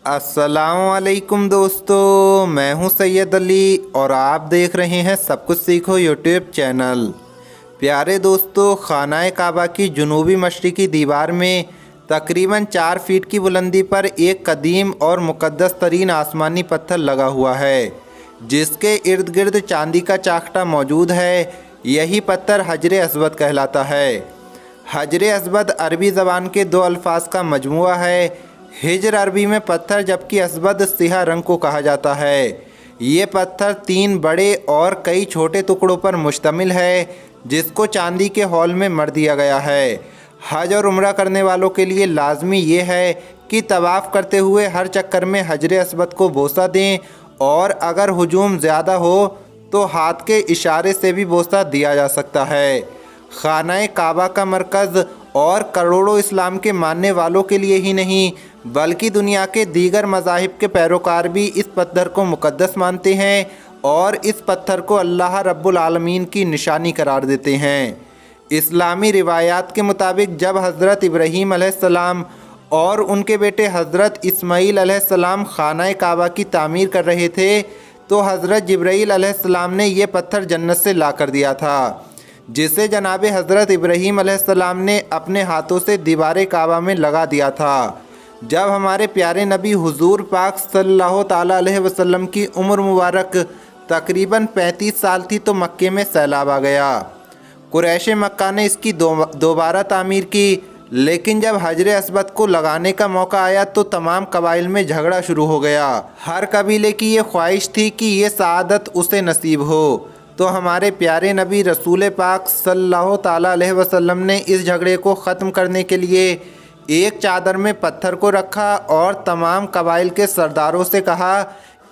अस्सलामुअलैकुम दोस्तों, मैं हूं सैयद अली और आप देख रहे हैं सब कुछ सीखो यूट्यूब चैनल। प्यारे दोस्तों, खानाए काबा की जुनूबी मशरिकी दीवार में तकरीबन 4 फीट की बुलंदी पर एक कदीम और मुक़द्दस तरीन आसमानी पत्थर लगा हुआ है, जिसके इर्द गिर्द चांदी का चाकटा मौजूद है। यही पत्थर हजर अस्वद कहलाता है। हजर अस्वद अरबी ज़बान के 2 अल्फाज का मजमुआ है। हिजर अरबी में पत्थर जबकि अस्वद सिहा रंग को कहा जाता है। ये पत्थर 3 बड़े और कई छोटे टुकड़ों पर मुश्तमिल है, जिसको चांदी के हॉल में मढ़ दिया गया है। हज और उम्रा करने वालों के लिए लाजमी ये है कि तवाफ़ करते हुए हर चक्कर में हजर अस्वद को बोसा दें, और अगर हुजूम ज़्यादा हो तो हाथ के इशारे से भी बोसा दिया जा सकता है। खानाए काबा का मरकज़ और करोड़ों इस्लाम के मानने वालों के लिए ही नहीं बल्कि दुनिया के दीगर मज़ाहिब के पैरोकार भी इस पत्थर को मुक़द्दस मानते हैं और इस पत्थर को अल्लाह रब्बुल आलमीन की निशानी करार देते हैं। इस्लामी रिवायात के मुताबिक जब हज़रत इब्राहीम अलैहिस्सलाम और उनके बेटे हज़रत इस्माईल अलैहिस्सलाम खानाए काबा की तामीर कर रहे थे, तो हज़रत जिब्राईल अलैहिस्सलाम ने यह पत्थर जन्नत से ला कर दिया था, जिसे जनाब हज़रत इब्राहीम अलैहिस्सलाम ने अपने हाथों से दीवार काबा में लगा दिया था। जब हमारे प्यारे नबी हुजूर पाक सल्लल्लाहु ताला अलैहि वसल्लम की उम्र मुबारक तकरीबन 35 साल थी तो मक्के में सैलाब आ गया। कुरैश मक्का ने इसकी दोबारा तामीर की, लेकिन जब हजर अस्वद को लगाने का मौका आया तो तमाम कबाइल में झगड़ा शुरू हो गया। हर कबीले की ये ख्वाहिश थी कि ये सआदत उसे नसीब हो। तो हमारे प्यारे नबी रसूल पाक सल्लल्लाहु ताला अलैहि वसल्लम ने इस झगड़े को ख़त्म करने के लिए एक चादर में पत्थर को रखा और तमाम कबाइल के सरदारों से कहा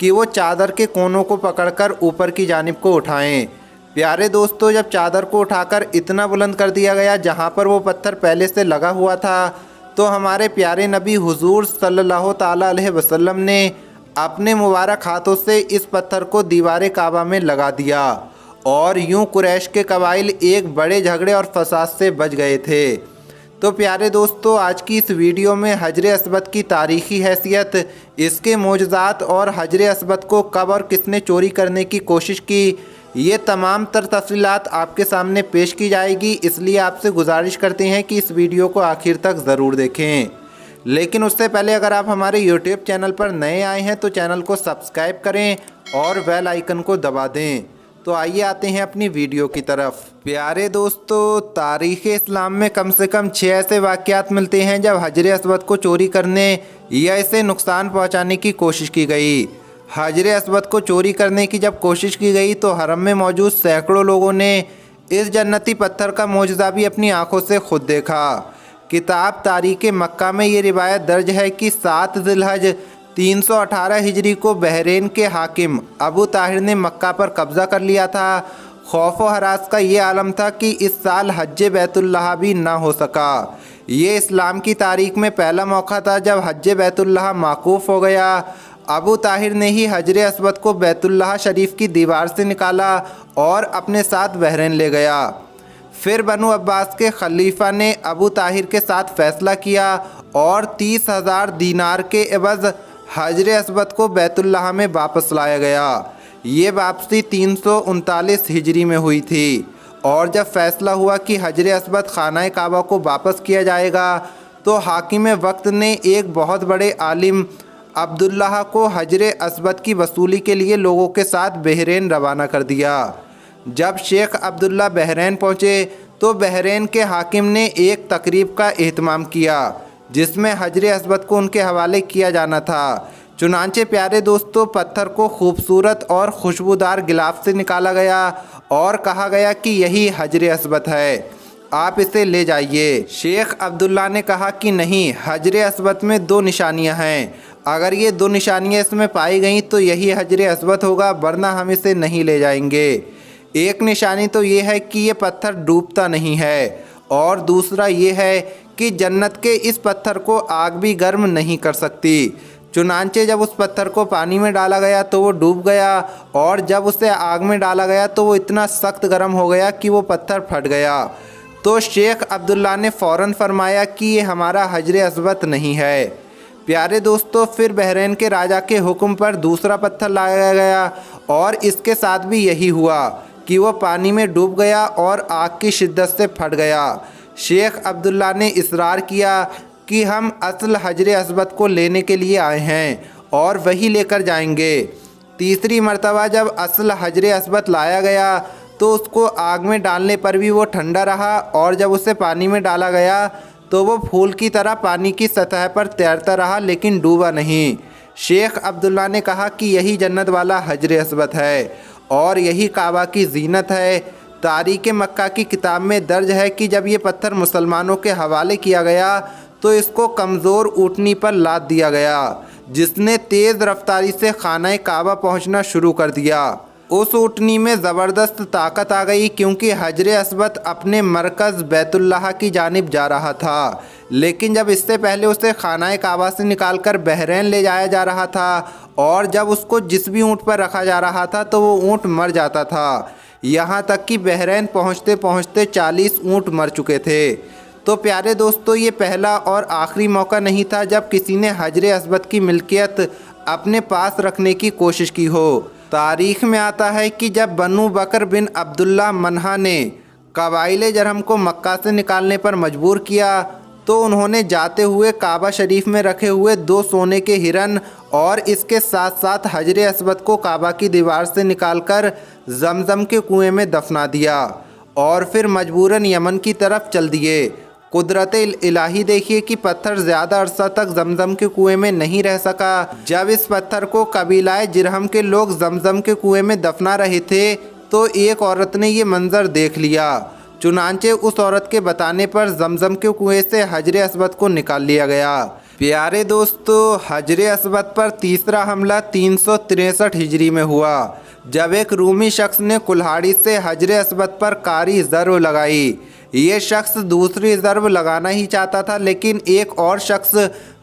कि वो चादर के कोनों को पकड़कर ऊपर की जानिब को उठाएं। प्यारे दोस्तों, जब चादर को उठाकर इतना बुलंद कर दिया गया जहाँ पर वो पत्थर पहले से लगा हुआ था, तो हमारे प्यारे नबी हुजूर सल्लल्लाहु ताला अलैहि वसल्लम ने अपने मुबारक हाथों से इस पत्थर को दीवार काबा में लगा दिया और यूं कुरैश के कबाइल एक बड़े झगड़े और फसाद से बच गए थे। तो प्यारे दोस्तों, आज की इस वीडियो में हजर अस्वद की तारीख़ी हैसियत, इसके मोजज़ात और हजर अस्वद को कब और किसने चोरी करने की कोशिश की, ये तमाम तर तफसीलात आपके सामने पेश की जाएगी। इसलिए आपसे गुजारिश करते हैं कि इस वीडियो को आखिर तक ज़रूर देखें। लेकिन उससे पहले अगर आप हमारे यूट्यूब चैनल पर नए आए हैं तो चैनल को सब्सक्राइब करें और बेल आइकन को दबा दें। तो आइए आते हैं अपनी वीडियो की तरफ। प्यारे दोस्तों, तारीख़ इस्लाम में कम से कम 6 ऐसे वाक़यात मिलते हैं जब हजर अस्वद को चोरी करने या इसे नुकसान पहुंचाने की कोशिश की गई। हजर अस्वद को चोरी करने की जब कोशिश की गई तो हरम में मौजूद सैकड़ों लोगों ने इस जन्नती पत्थर का मोजज़ा भी अपनी आँखों से खुद देखा। किताब तारीख़ मक्का में ये रिवायत दर्ज है कि 7 ज़िलहज 318 हिजरी को बहरीन के हाकिम अबू ताहिर ने मक्का पर कब्ज़ा कर लिया था। खौफ व हरास का ये आलम था कि इस साल हज बैतुल्लाह भी ना हो सका। ये इस्लाम की तारीख़ में पहला मौका था जब हज बैतुल्लाह माकूफ़ हो गया। अबू ताहिर ने ही हजर अस्वद को बैतुल्लाह शरीफ की दीवार से निकाला और अपने साथ बहरीन ले गया। फिर बनु अब्बास के खलीफा ने अबू ताहिर के साथ फ़ैसला किया और 30,000 दीनार के एवज़ हजर अस्वद को बैतुल्लाह में वापस लाया गया। ये वापसी 339 हिजरी में हुई थी। और जब फ़ैसला हुआ कि हजर अस्वद खानाए काबा को वापस किया जाएगा, तो हाकिम वक्त ने एक बहुत बड़े आलिम अब्दुल्लाह को हजर अस्वद की वसूली के लिए लोगों के साथ बहरीन रवाना कर दिया। जब शेख अब्दुल्ला बहरीन पहुँचे तो बहरीन के हाकिम ने एक तकरीब का एहतमाम किया जिसमें हजर अस्वद को उनके हवाले किया जाना था। चुनांचे प्यारे दोस्तों, पत्थर को खूबसूरत और खुशबूदार गिलाफ से निकाला गया और कहा गया कि यही हजर अस्वद है, आप इसे ले जाइए। शेख अब्दुल्ला ने कहा कि नहीं, हजर अस्वद में 2 निशानियां हैं, अगर ये 2 निशानियां इसमें पाई गई तो यही हजर अस्वद होगा, वरना हम इसे नहीं ले जाएंगे। एक निशानी तो ये है कि ये पत्थर डूबता नहीं है, और दूसरा ये है कि जन्नत के इस पत्थर को आग भी गर्म नहीं कर सकती। चुनांचे जब उस पत्थर को पानी में डाला गया तो वो डूब गया, और जब उसे आग में डाला गया तो वो इतना सख्त गर्म हो गया कि वो पत्थर फट गया। तो शेख अब्दुल्ला ने फ़ौरन फरमाया कि ये हमारा हजर अस्वद नहीं है। प्यारे दोस्तों, फिर बहरीन के राजा के हुक्म पर दूसरा पत्थर लाया गया और इसके साथ भी यही हुआ कि वो पानी में डूब गया और आग की शिद्दत से फट गया। शेख अब्दुल्ला ने इसरार किया कि हम असल हजर अस्वद को लेने के लिए आए हैं और वही लेकर जाएंगे। तीसरी मर्तबा जब असल हजर अस्वद लाया गया तो उसको आग में डालने पर भी वो ठंडा रहा और जब उसे पानी में डाला गया तो वो फूल की तरह पानी की सतह पर तैरता रहा, लेकिन डूबा नहीं। शेख अब्दुल्ला ने कहा कि यही जन्नत वाला हजर अस्वद है और यही काबा की जीनत है। तारीख़ मक्का की किताब में दर्ज है कि जब ये पत्थर मुसलमानों के हवाले किया गया तो इसको कमज़ोर ऊँटनी पर लाद दिया गया, जिसने तेज़ रफ्तारी से खाना काबा पहुँचना शुरू कर दिया। उस ऊँटनी में ज़बरदस्त ताकत आ गई क्योंकि हजर अस्वद अपने मरकज़ बैतुल्लाह की जानिब जा रहा था, लेकिन जब इससे पहले उसे खाना काबा से निकालकर बहरीन ले जाया जा रहा था और जब उसको जिस भी ऊँट पर रखा जा रहा था तो वो ऊँट मर जाता था। यहाँ तक कि बहरीन पहुँचते पहुँचते 40 ऊँट मर चुके थे। तो प्यारे दोस्तों, ये पहला और आखिरी मौका नहीं था जब किसी ने हजर अस्वद की मिल्कियत अपने पास रखने की कोशिश की हो। तारीख़ में आता है कि जब बनु बकर बिन अब्दुल्ला मनहा ने कबाइल जरहम को मक्का से निकालने पर मजबूर किया तो उन्होंने जाते हुए काबा शरीफ में रखे हुए 2 सोने के हिरन और इसके साथ साथ हजर अस्वद को काबा की दीवार से निकालकर जमजम के कुएं में दफना दिया और फिर मजबूरन यमन की तरफ चल दिए। कुदरत इलाही देखिए कि पत्थर ज़्यादा अरसा तक जमजम के कुएं में नहीं रह सका। जब इस पत्थर को कबीलाए जिरहम के लोग जमजम के कुएं में दफना रहे थे तो एक औरत ने ये मंज़र देख लिया। चुनांचे उस औरत के बताने पर जमजम के कुएं से हजर अस्वद को निकाल लिया गया। प्यारे दोस्तों, हजर अस्वद पर तीसरा हमला 363 हिजरी में हुआ, जब एक रूमी शख्स ने कुल्हाड़ी से हजर अस्वद पर कारी ज़रब लगाई। ये शख्स दूसरी ज़रब लगाना ही चाहता था, लेकिन एक और शख्स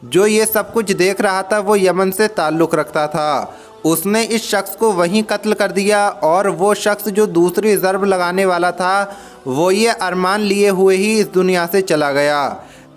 जो ये सब कुछ देख रहा था वो यमन से ताल्लुक़ रखता था। उसने इस शख्स को वहीं कत्ल कर दिया और वो शख्स जो दूसरी ज़रब लगाने वाला था वो ये अरमान लिए हुए ही इस दुनिया से चला गया।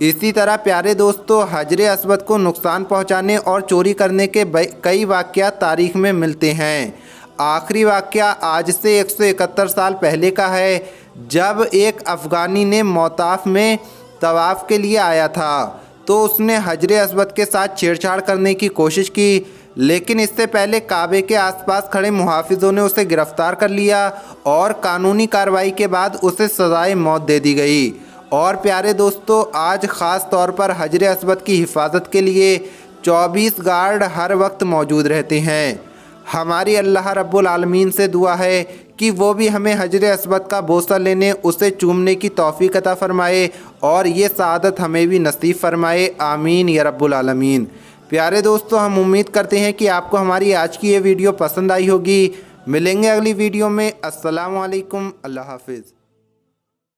इसी तरह प्यारे दोस्तों, हजर अस्वद को नुकसान पहुंचाने और चोरी करने के कई वाक़यात तारीख़ में मिलते हैं। आखिरी वाक़या आज से 171 साल पहले का है, जब एक अफ़गानी ने मोताफ़ में तवाफ़ के लिए आया था तो उसने हजर अस्वद के साथ छेड़छाड़ करने की कोशिश की, लेकिन इससे पहले काबे के आसपास खड़े मुहाफ़िज़ों ने उसे गिरफ़्तार कर लिया और कानूनी कार्रवाई के बाद उसे सज़ाए मौत दे दी गई। और प्यारे दोस्तों, आज ख़ास तौर पर हजर अस्वद की हिफाजत के लिए 24 गार्ड हर वक्त मौजूद रहते हैं। हमारी अल्लाह रब्बुल आलमीन से दुआ है कि वो भी हमें हजर अस्वद का बोसा लेने, उसे चूमने की तौफीक अता फ़रमाए और ये सआदत हमें भी नसीब फ़रमाए। आमीन या रब्बुल आलमीन। प्यारे दोस्तों, हम उम्मीद करते हैं कि आपको हमारी आज की ये वीडियो पसंद आई होगी। मिलेंगे अगली वीडियो में। अस्सलामु अलैकुम। अल्लाह हाफ़िज़।